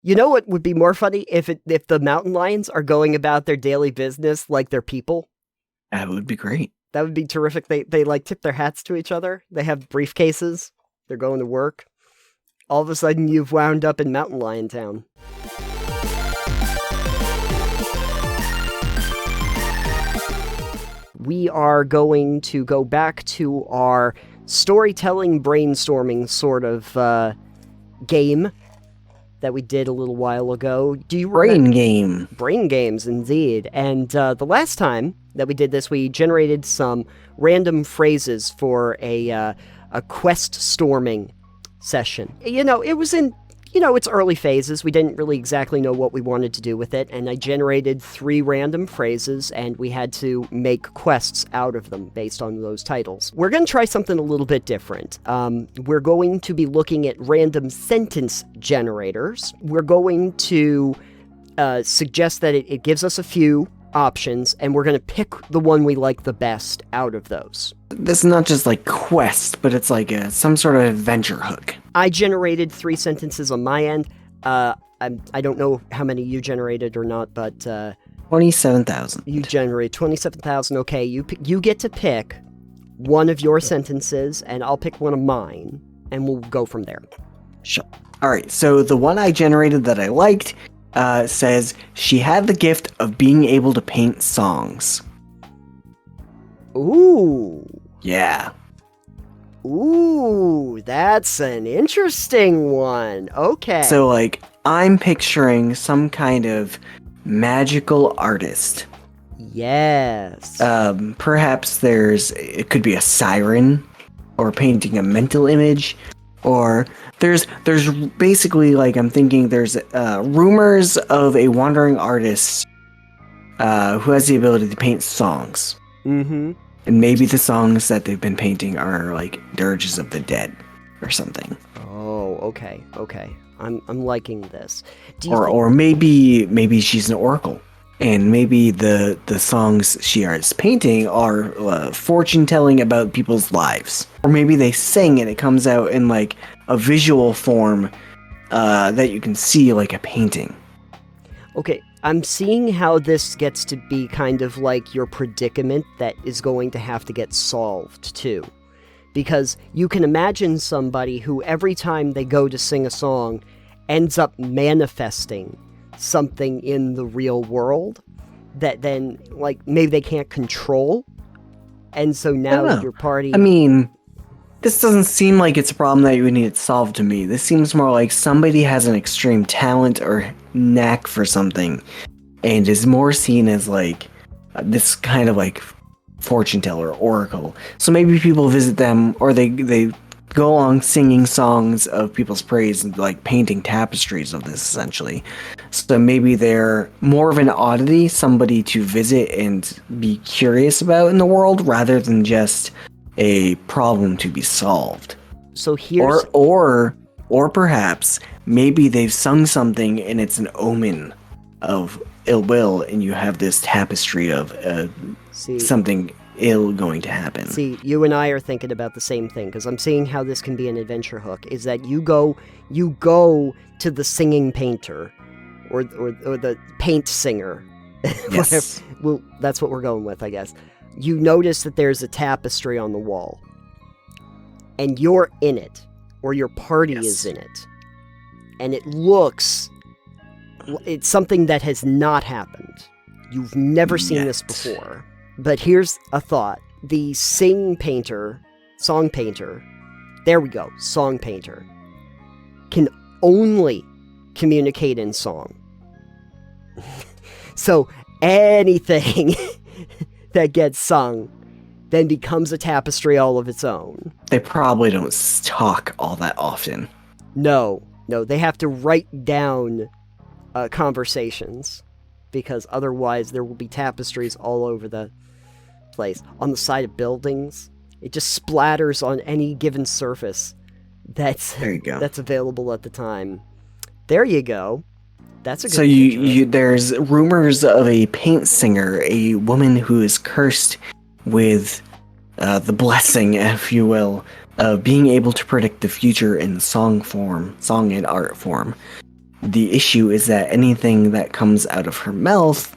You know what would be more funny if the mountain lions are going about their daily business like they're people. That would be great. That would be terrific. They like tip their hats to each other. They have briefcases. They're going to work. All of a sudden, you've wound up in Mountain Lion Town. We are going to go back to our storytelling brainstorming sort of game that we did a little while ago. Do you Brain game. Brain games, indeed. And the last time that we did this, we generated some random phrases for a quest storming session. You know, it was in, its early phases. We didn't really exactly know what we wanted to do with it, and I generated 3 random phrases, and we had to make quests out of them based on those titles. We're going to try something a little bit different. We're going to be looking at random sentence generators. We're going to suggest that it gives us a few options, and we're going to pick the one we like the best out of those. This is not just like quest, but it's like some sort of adventure hook. I generated 3 sentences on my end. I don't know how many you generated or not, but 27,000. You generated 27,000. Okay, you get to pick one of your sentences, and I'll pick one of mine, and we'll go from there. Sure. All right. So the one I generated that I liked says she had the gift of being able to paint songs. Ooh. Yeah. Ooh, that's an interesting one. Okay. So, like, I'm picturing some kind of magical artist. Yes. Perhaps it could be a siren, or painting a mental image, or there's basically, like, I'm thinking there's rumors of a wandering artist who has the ability to paint songs. Mm-hmm. And maybe the songs that they've been painting are like dirges of the dead or something. Oh, okay. I'm liking this. Or maybe she's an oracle, and maybe the songs she is painting are fortune telling about people's lives. Or maybe they sing and it comes out in like a visual form that you can see like a painting. Okay, I'm seeing how this gets to be kind of like your predicament that is going to have to get solved, too. Because you can imagine somebody who, every time they go to sing a song, ends up manifesting something in the real world that then, like, maybe they can't control. And so now your party... I mean, this doesn't seem like it's a problem that you would need it solved to me. This seems more like somebody has an extreme talent or knack for something and is more seen as like this kind of like fortune teller, oracle. So maybe people visit them, or they go along singing songs of people's praise and like painting tapestries of this essentially. So maybe they're more of an oddity, somebody to visit and be curious about in the world rather than just a problem to be solved. So here's... Or perhaps maybe they've sung something and it's an omen of ill will, and you have this tapestry of something ill going to happen. See, you and I are thinking about the same thing, because I'm seeing how this can be an adventure hook, is that you go to the singing painter, or the paint singer. Yes. Well, that's what we're going with, I guess. You notice that there's a tapestry on the wall, and you're in it, or your party is in it, and it's something that has not happened. You've never seen this before. But here's a thought. The song painter, there we go, song painter, can only communicate in song. So anything that gets sung then becomes a tapestry all of its own. They probably don't talk all that often. No, they have to write down conversations, because otherwise there will be tapestries all over the place. On the side of buildings, it just splatters on any given surface that's available at the time. There you go. That's a good. So there's rumors of a paint singer, a woman who is cursed with the blessing, if you will, of being able to predict the future in song and art form. The issue is that anything that comes out of her mouth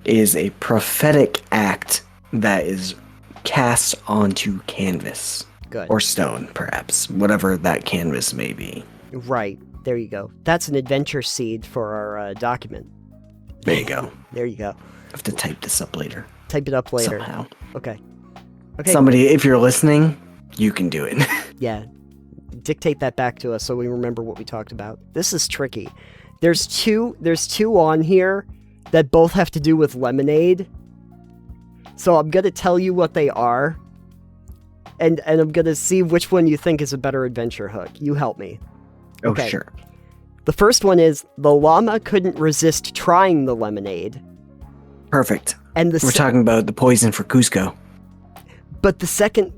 is a prophetic act that is cast onto canvas. Good. Or stone, perhaps. Whatever that canvas may be. Right. There you go. That's an adventure seed for our document. There you go. There you go. I have to type this up later. Type it up later. Somehow. Okay. Somebody, if you're listening, you can do it. Yeah. Dictate that back to us so we remember what we talked about. This is tricky. There's two on here that both have to do with lemonade. So I'm going to tell you what they are. And I'm going to see which one you think is a better adventure hook. You help me. Oh, Okay. sure. The first one is the llama couldn't resist trying the lemonade. Perfect. And We're talking about the poison for Cusco. But the second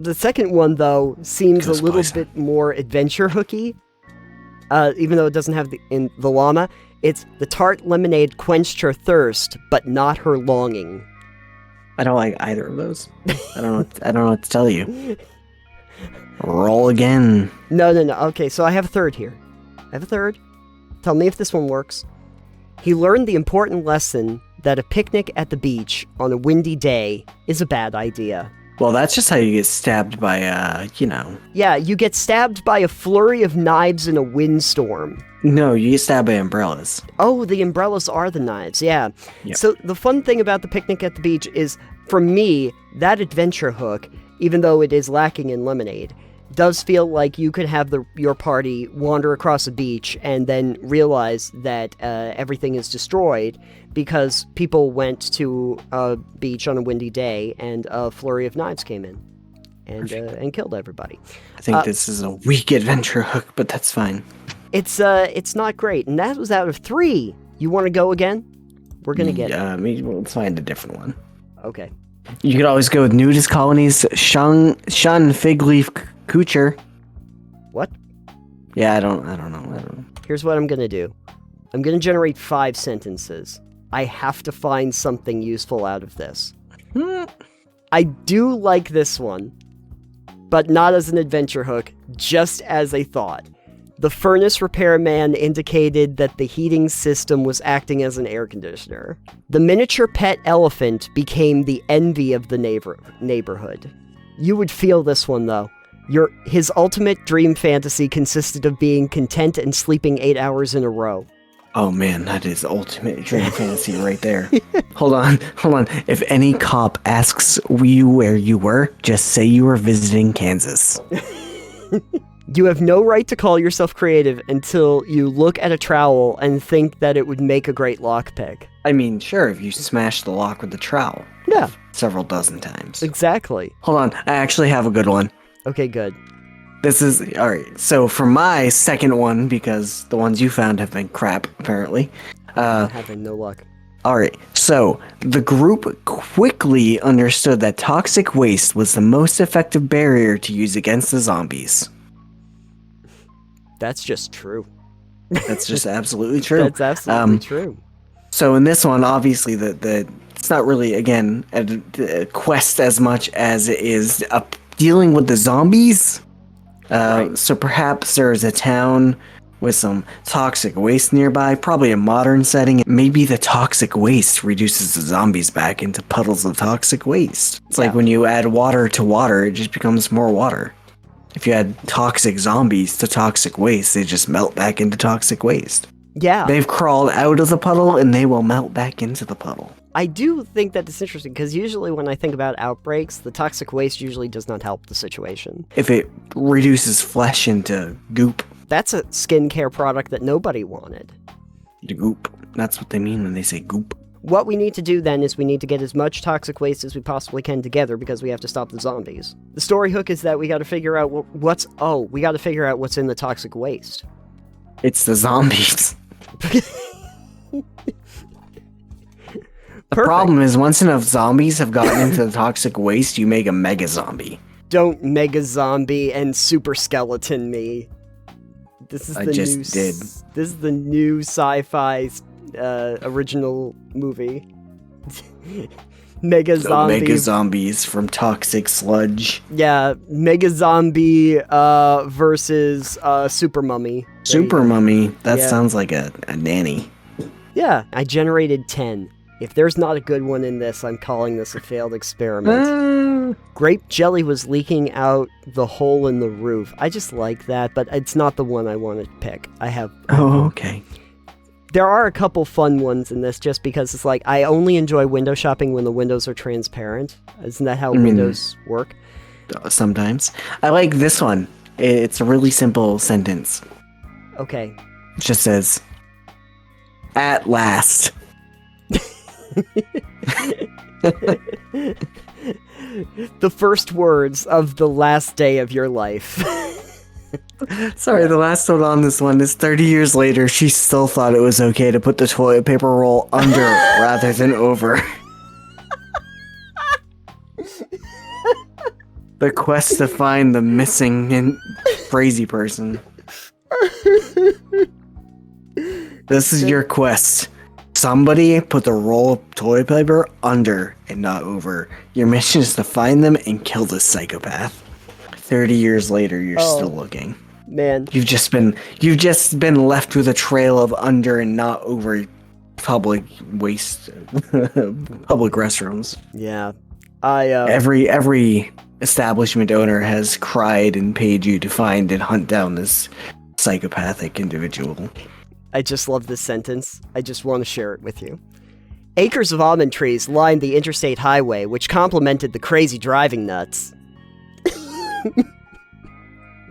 one though seems a Goes little poison. bit more adventure hooky. Even though it doesn't have the llama, it's the tart lemonade quenched her thirst, but not her longing. I don't like either of those. I don't know what to tell you. Roll again. No. Okay, so I have a third here. I have a third. Tell me if this one works. He learned the important lesson that a picnic at the beach on a windy day is a bad idea. Well, that's just how you get stabbed by, Yeah, you get stabbed by a flurry of knives in a windstorm. No, you get stabbed by umbrellas. Oh, the umbrellas are the knives, yeah. Yep. So the fun thing about the picnic at the beach is, for me, that adventure hook, even though it is lacking in lemonade, does feel like you could have your party wander across a beach and then realize that everything is destroyed because people went to a beach on a windy day and a flurry of knives came in and killed everybody. I think this is a weak adventure hook, but that's fine. It's not great, and that was out of 3. You want to go again? We're gonna get it. Maybe we'll find a different one. Okay. You could always go with nudist colonies, shun fig leaf coocher. What? Yeah, I don't know. Here's what I'm gonna do. I'm gonna generate 5 sentences. I have to find something useful out of this. I do like this one, but not as an adventure hook, just as a thought. The furnace repairman indicated that the heating system was acting as an air conditioner. The miniature pet elephant became the envy of the neighborhood. You would feel this one, though. His ultimate dream fantasy consisted of being content and sleeping 8 hours in a row. Oh man, that is ultimate dream fantasy right there. Hold on. If any cop asks you where you were, just say you were visiting Kansas. You have no right to call yourself creative until you look at a trowel and think that it would make a great lockpick. I mean, sure, if you smash the lock with the trowel. Yeah. Several dozen times. Exactly. Hold on, I actually have a good one. Okay, good. This is, alright, so for my second one, because the ones you found have been crap, apparently. Having no luck. Alright, so the group quickly understood that toxic waste was the most effective barrier to use against the zombies. That's just true. That's just absolutely true. That's absolutely true. So in this one, obviously, it's not really, again, a quest as much as it is dealing with the zombies. Right. So perhaps there's a town with some toxic waste nearby, probably a modern setting. Maybe the toxic waste reduces the zombies back into puddles of toxic waste. It's like when you add water to water, it just becomes more water. If you add toxic zombies to toxic waste, they just melt back into toxic waste. Yeah. They've crawled out of the puddle and they will melt back into the puddle. I do think that it's interesting because usually when I think about outbreaks, the toxic waste usually does not help the situation. If it reduces flesh into goop. That's a skincare product that nobody wanted. The goop. That's what they mean when they say goop. What we need to do then is we need to get as much toxic waste as we possibly can together because we have to stop the zombies. The story hook is that we got to figure out what's in the toxic waste. It's the zombies. The problem is once enough zombies have gotten into the toxic waste, you make a mega zombie. Don't mega zombie and super skeleton me. This is This is the new sci-fi original movie. Mega So zombie. mega zombies from toxic sludge. Yeah, mega zombie versus super mummy. There you Super go. mummy. That Yeah. sounds like a nanny. Yeah, I generated 10. If there's not a good one in this, I'm calling this a failed experiment. Grape jelly was leaking out the hole in the roof. I just like that, but it's not the one I want to pick. I have... Oh, okay. There are a couple fun ones in this just because it's like, I only enjoy window shopping when the windows are transparent. Isn't that how windows work? Sometimes. I like this one. It's a really simple sentence. Okay. It just says, "At last." The first words of the last day of your life. Sorry, the last note on this one is 30 years later, she still thought it was okay to put the toilet paper roll under rather than over. The quest to find the missing and crazy person. This is your quest. Somebody put the roll of toilet paper under and not over. Your mission is to find them and kill this psychopath. 30 years later, you're still looking. Man. You've just been left with a trail of under and not over public waste, public restrooms. Yeah. Every establishment owner has cried and paid you to find and hunt down this psychopathic individual. I just love this sentence. I just want to share it with you. Acres of almond trees lined the interstate highway, which complemented the crazy driving nuts.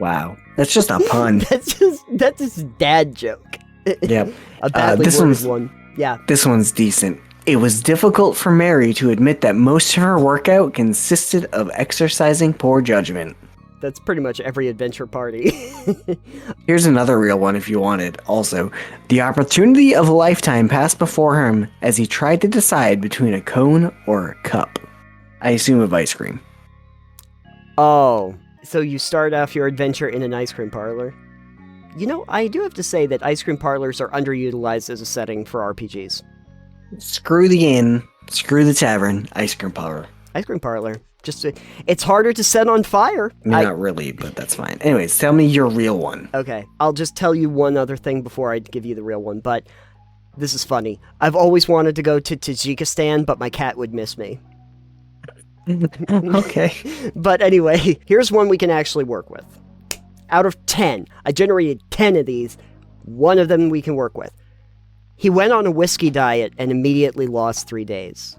Wow. That's just a pun. That's just dad joke. Yep. A badly worded one. Yeah. This one's decent. It was difficult for Mary to admit that most of her workout consisted of exercising poor judgment. That's pretty much every adventure party. Here's another real one if you want it. Also, the opportunity of a lifetime passed before him as he tried to decide between a cone or a cup. I assume of ice cream. Oh, so you start off your adventure in an ice cream parlor? You know, I do have to say that ice cream parlors are underutilized as a setting for RPGs. Screw the inn, screw the tavern, ice cream parlor. Ice cream parlor. Just, it's harder to set on fire. Not really, but that's fine. Anyways, tell me your real one. Okay, I'll just tell you one other thing before I give you the real one, but this is funny. I've always wanted to go to Tajikistan, but my cat would miss me. Okay. But anyway, here's one we can actually work with. Out of 10, I generated 10 of these. One of them we can work with. He went on a whiskey diet and immediately lost 3 days.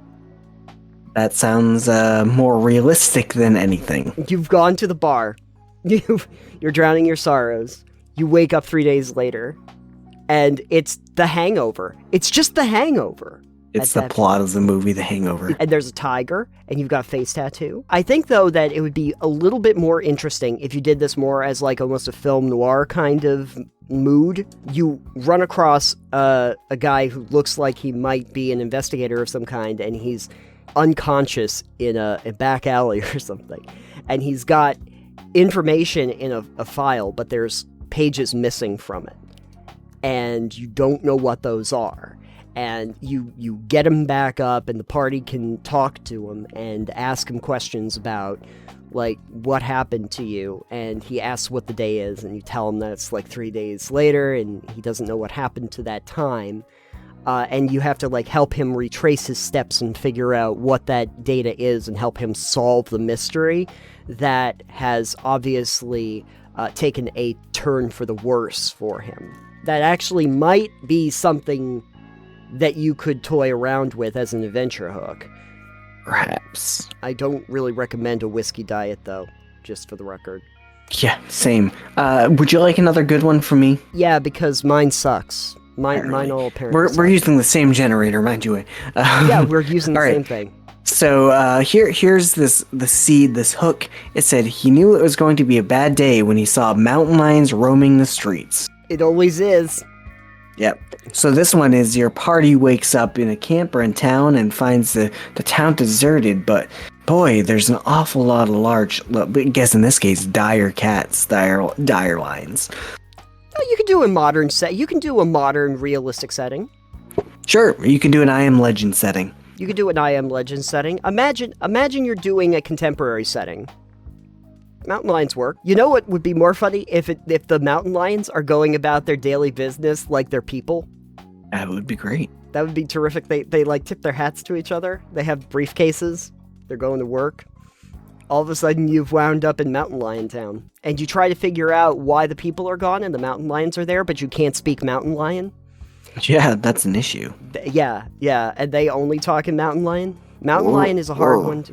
That sounds more realistic than anything. You've gone to the bar. You're drowning your sorrows. You wake up 3 days later, and it's The Hangover. It's just The Hangover. It's the plot of the movie The Hangover. And there's a tiger, and you've got a face tattoo. I think, though, that it would be a little bit more interesting if you did this more as, like, almost a film noir kind of mood. You run across a guy who looks like he might be an investigator of some kind, and he's unconscious in a back alley or something. And he's got information in a file, but there's pages missing from it. And you don't know what those are. And you get him back up, and the party can talk to him and ask him questions about, like, what happened to you. And he asks what the day is, and you tell him that it's like 3 days later, and he doesn't know what happened to that time. And you have to, like, help him retrace his steps and figure out what that data is and help him solve the mystery that has obviously taken a turn for the worse for him. That actually might be something that you could toy around with as an adventure hook. Perhaps. I don't really recommend a whiskey diet, though, just for the record. Yeah, same. Would you like another good one from me? Yeah, because mine sucks. Mine all apparently We're using the same generator, mind you. Yeah, we're using the all right. same thing. So here's the seed, this hook. It said he knew it was going to be a bad day when he saw mountain lions roaming the streets. It always is. Yep. So this one is your party wakes up in a camper in town and finds the town deserted, but boy, there's an awful lot of I guess in this case, dire cats, dire lions. Oh, you can do a modern set. You can do a modern, realistic setting. Sure, you can do an I Am Legend setting. You could do an I Am Legend setting. Imagine you're doing a contemporary setting. Mountain lions work. You know what would be more funny if the mountain lions are going about their daily business like they're people? That would be great. That would be terrific. They like tip their hats to each other. They have briefcases. They're going to work. All of a sudden you've wound up in Mountain Lion Town. And you try to figure out why the people are gone and the mountain lions are there, but you can't speak mountain lion. Yeah, that's an issue. Yeah, and they only talk in mountain lion. Mountain lion is a hard one.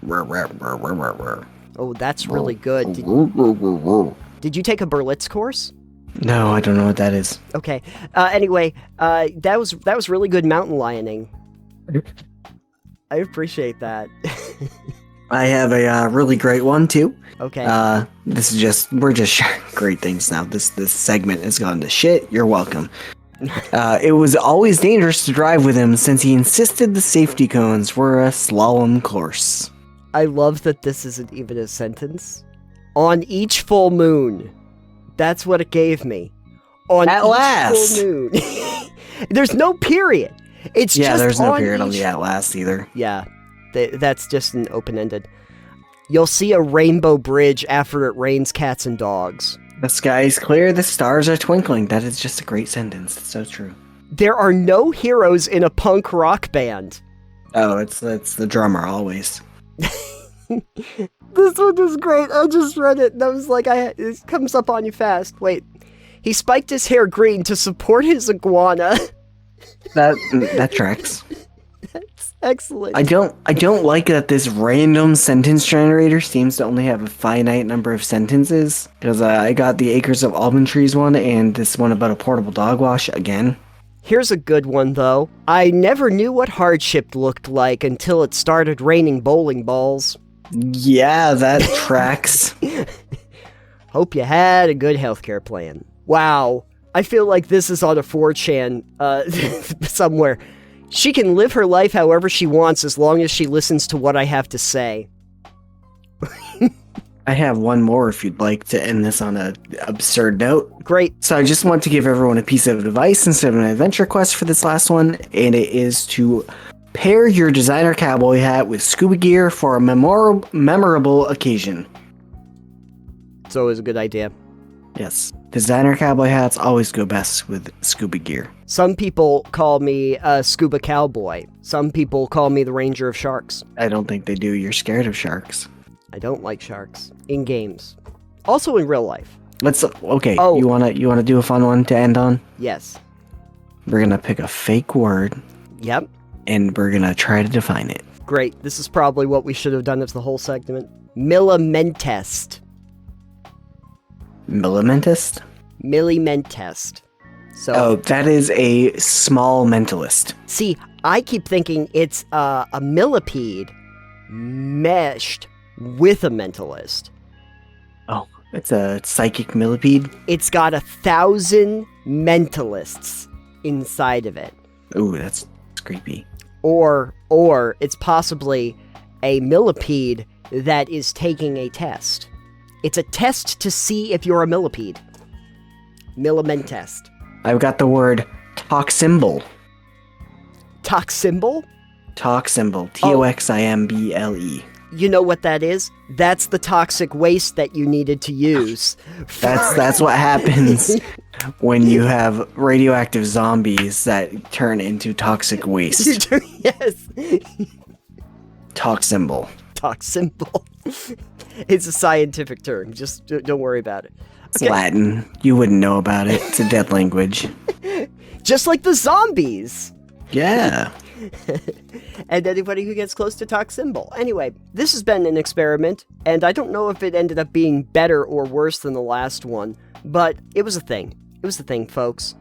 Oh, that's really good. Did you take a Berlitz course? No, I don't know what that is. Okay. Anyway, that was really good mountain lioning. I appreciate that. I have a really great one too. Okay. We're just sharing great things now. This segment has gone to shit. You're welcome. It was always dangerous to drive with him since he insisted the safety cones were a slalom course. I love that this isn't even a sentence. On each full moon. That's what it gave me. On at each last. Full moon. There's no period. It's just there's no on period on each... the at last either. Yeah, that's just an open-ended. You'll see a rainbow bridge after it rains cats and dogs. The sky is clear, the stars are twinkling. That is just a great sentence. It's so true. There are no heroes in a punk rock band. Oh, it's the drummer always. This one is great. I just read it and I was like, it comes up on you fast. Wait. He spiked his hair green to support his iguana. That tracks. That's excellent. I don't like that this random sentence generator seems to only have a finite number of sentences. Because I got the Acres of Almond Trees one and this one about a portable dog wash again. Here's a good one, though. I never knew what hardship looked like until it started raining bowling balls. Yeah, that tracks. Hope you had a good healthcare plan. Wow. I feel like this is on a 4chan somewhere. She can live her life however she wants as long as she listens to what I have to say. I have one more if you'd like to end this on an absurd note. Great. So I just want to give everyone a piece of advice instead of an adventure quest for this last one, and it is to pair your designer cowboy hat with scuba gear for a memorable occasion. It's always a good idea. Yes. Designer cowboy hats always go best with scuba gear. Some people call me a scuba cowboy. Some people call me the Ranger of Sharks. I don't think they do. You're scared of sharks. I don't like sharks. In games. Also in real life. Okay. Oh. You wanna do a fun one to end on? Yes. We're gonna pick a fake word. Yep. And we're gonna try to define it. Great. This is probably what we should have done as the whole segment. Millimentest. Millimentist? Millimentest. So. Oh, that is a small mentalist. See, I keep thinking it's a millipede meshed with a mentalist. Oh, it's a psychic millipede? It's got 1,000 mentalists inside of it. Ooh, that's creepy. Or it's possibly a millipede that is taking a test. It's a test to see if you're a millipede. Millimentest. I've got the word toximble. Toximble? Toximble. Toximble. You know what that is? That's the toxic waste that you needed to use. That's what happens when you have radioactive zombies that turn into toxic waste. Yes. Toximble. Toximble. It's a scientific term. Just don't worry about it. It's Latin. You wouldn't know about it. It's a dead language. Just like the zombies. Yeah. And anybody who gets close to Toximble. Anyway, this has been an experiment, and I don't know if it ended up being better or worse than the last one, but it was a thing. It was a thing, folks.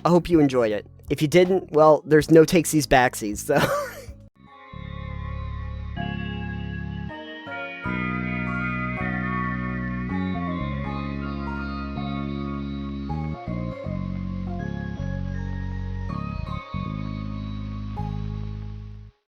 I hope you enjoyed it. If you didn't, well, there's no takesies backsies, so...